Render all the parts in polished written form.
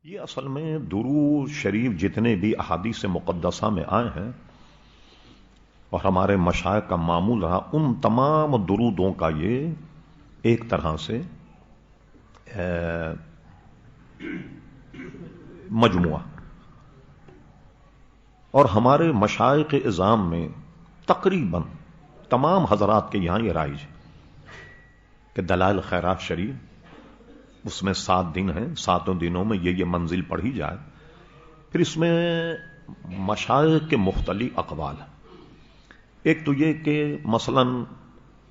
یہ اصل میں درود شریف جتنے بھی احادیث مقدسہ میں آئے ہیں اور ہمارے مشائخ کا معمول رہا، ان تمام درودوں کا یہ ایک طرح سے مجموعہ، اور ہمارے مشائخ اعظام میں تقریباً تمام حضرات کے یہاں یہ رائج ہے کہ دلائل خیرات شریف، اس میں 7 دن ہیں، 7 دنوں میں یہ منزل پڑھی جائے۔ پھر اس میں مشائخ کے مختلف اقوال ہیں۔ ایک تو یہ کہ مثلا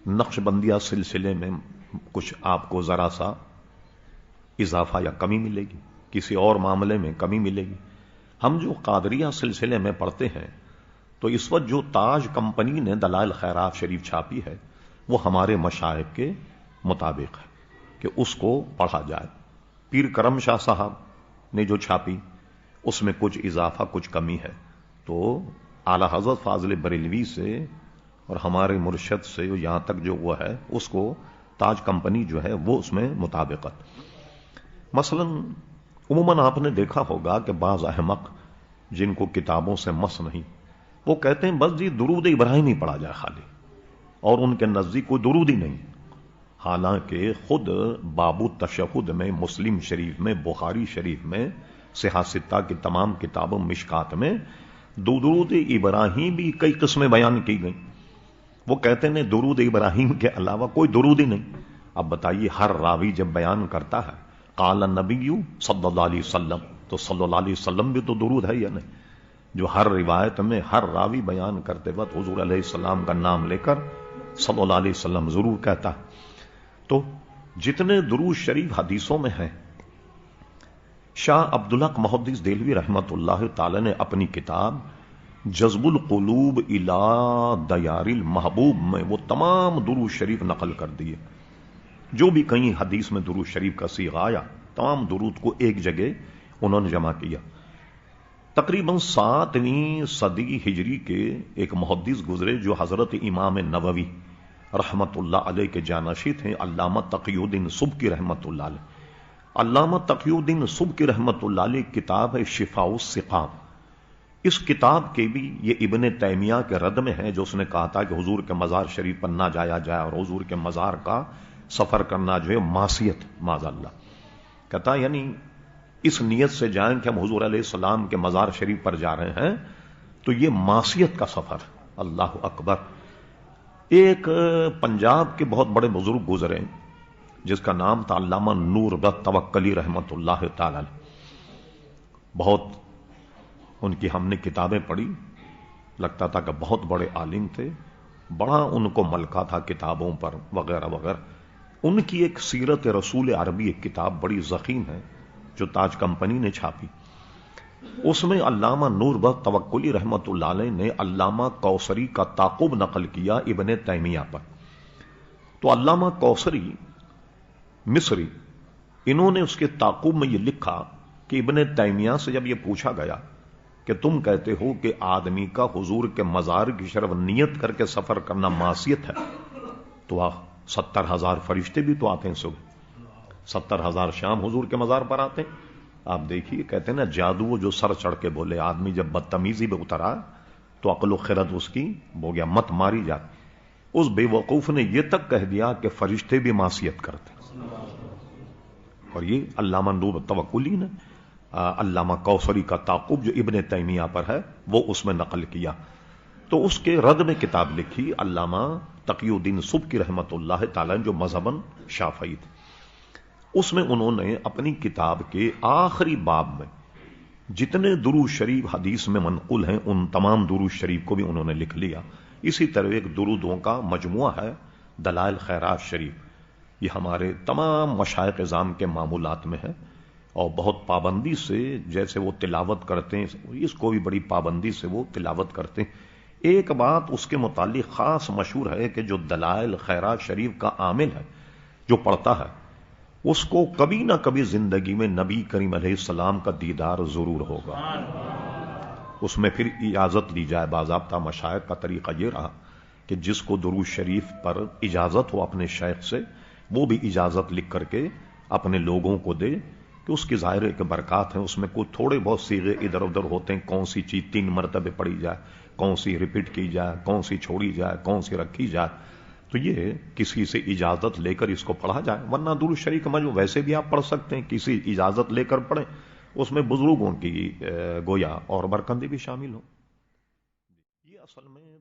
نقش بندیہ سلسلے میں کچھ آپ کو ذرا سا اضافہ یا کمی ملے گی، کسی اور معاملے میں کمی ملے گی۔ ہم جو قادریہ سلسلے میں پڑھتے ہیں تو اس وقت جو تاج کمپنی نے دلائل خیرات شریف چھاپی ہے وہ ہمارے مشائخ کے مطابق ہے کہ اس کو پڑھا جائے۔ پیر کرم شاہ صاحب نے جو چھاپی اس میں کچھ اضافہ کچھ کمی ہے، تو اعلی حضرت فاضل بریلوی سے اور ہمارے مرشد سے یہاں تک جو وہ ہے اس کو تاج کمپنی جو ہے وہ اس میں مطابقت۔ مثلا عموماً آپ نے دیکھا ہوگا کہ بعض احمق جن کو کتابوں سے مس نہیں، وہ کہتے ہیں بس جی درود ابراہیمی پڑھا جائے خالی، اور ان کے نزدیک کوئی درود ہی نہیں۔ حالانکہ خود باب التشہد میں، مسلم شریف میں، بخاری شریف میں، صحاح ستہ کی تمام کتابوں، مشکات میں درود ابراہیم بھی کئی قسمیں بیان کی گئی۔ وہ کہتے ہیں درود ابراہیم کے علاوہ کوئی درود ہی نہیں۔ اب بتائیے، ہر راوی جب بیان کرتا ہے قال النبی صلی اللہ علیہ وسلم، تو صلی اللہ علیہ وسلم بھی تو درود ہے یا نہیں؟ جو ہر روایت میں ہر راوی بیان کرتے وقت حضور علیہ السلام کا نام لے کر صلی اللہ علیہ وسلم ضرور کہتا ہے۔ تو جتنے درود شریف حدیثوں میں ہیں، شاہ عبدالحق محدث دہلوی رحمت اللہ تعالی نے اپنی کتاب جذب القلوب الی دیار المحبوب میں وہ تمام درود شریف نقل کر دیے۔ جو بھی کہیں حدیث میں درود شریف کا صیغہ آیا، تمام درود کو ایک جگہ انہوں نے جمع کیا۔ تقریباً 7ویں صدی ہجری کے ایک محدث گزرے جو حضرت امام نووی رحمت اللہ علیہ کے جانشین تھے، علامہ تقی الدین سبکی رحمت اللہ علیہ۔ علامہ تقی الدین سبکی رحمت اللہ علیہ کتاب ہے شفاء السقام۔ اس کتاب کے بھی یہ ابن تیمیہ کے رد میں ہے، جو اس نے کہا تھا کہ حضور کے مزار شریف پر نہ جایا جائے اور حضور کے مزار کا سفر کرنا جو ہے معصیت، معاذ اللہ۔ کہتا یعنی اس نیت سے جائیں کہ ہم حضور علیہ السلام کے مزار شریف پر جا رہے ہیں تو یہ معصیت کا سفر۔ اللہ اکبر۔ ایک پنجاب کے بہت بڑے بزرگ گزرے جس کا نام تھا علامہ نور بخت توکلی رحمت اللہ تعالی۔ بہت ان کی ہم نے کتابیں پڑھی، لگتا تھا کہ بہت بڑے عالم تھے، بڑا ان کو ملکہ تھا کتابوں پر وغیرہ وغیرہ۔ ان کی ایک سیرت رسول عربی ایک کتاب بڑی ضخیم ہے جو تاج کمپنی نے چھاپی۔ اس میں علامہ نور بخت توکلی رحمت اللہ علیہ نے علامہ کوثری کا تعقب نقل کیا ابن تیمیہ پر۔ تو علامہ کوثری مصری، انہوں نے اس کے تعقب میں یہ لکھا کہ ابن تیمیہ سے جب یہ پوچھا گیا کہ تم کہتے ہو کہ آدمی کا حضور کے مزار کی شرف نیت کر کے سفر کرنا معصیت ہے، تو 70,000 فرشتے بھی تو آتے ہیں صبح، 70,000 شام حضور کے مزار پر آتے ہیں۔ آپ دیکھیے، کہتے ہیں نا جادو جو سر چڑھ کے بولے، آدمی جب بدتمیزی پہ اترا تو عقل و خرد اس کی ہو گیا، مت ماری جاتی۔ اس بے وقوف نے یہ تک کہہ دیا کہ فرشتے بھی معصیت کرتے، اور یہ علامہ نور توکلی نے علامہ کوثری کا تعقب جو ابن تیمیہ پر ہے وہ اس میں نقل کیا۔ تو اس کے رد میں کتاب لکھی علامہ تقی الدین سبکی رحمت اللہ تعالی جو مذہباً شافعی تھے۔ اس میں انہوں نے اپنی کتاب کے آخری باب میں جتنے درود شریف حدیث میں منقول ہیں ان تمام درود شریف کو بھی انہوں نے لکھ لیا۔ اسی طرح ایک درودوں کا مجموعہ ہے دلائل خیرات شریف، یہ ہمارے تمام مشائخ اعظام کے معمولات میں ہے، اور بہت پابندی سے جیسے وہ تلاوت کرتے ہیں، اس کو بھی بڑی پابندی سے وہ تلاوت کرتے ہیں۔ ایک بات اس کے متعلق خاص مشہور ہے کہ جو دلائل خیرات شریف کا عامل ہے، جو پڑھتا ہے، اس کو کبھی نہ کبھی زندگی میں نبی کریم علیہ السلام کا دیدار ضرور ہوگا۔ اس میں پھر اجازت لی جائے، باضابطہ مشائخ کا طریقہ یہ رہا کہ جس کو درود شریف پر اجازت ہو اپنے شیخ سے، وہ بھی اجازت لکھ کر کے اپنے لوگوں کو دے کہ اس کی ظاہر کے برکات ہیں، اس میں کچھ تھوڑے بہت صیغے ادھر ادھر ہوتے ہیں، کون سی چیز 3 مرتبے پڑھی جائے، کون سی ریپیٹ کی جائے، کون سی چھوڑی جائے، کون سی رکھی جائے، تو یہ کسی سے اجازت لے کر اس کو پڑھا جائے، ورنہ درود شریف کا مجموع ویسے بھی آپ پڑھ سکتے ہیں، کسی اجازت لے کر پڑھیں، اس میں بزرگوں کی گویا اور برکندی بھی شامل ہو۔ یہ اصل میں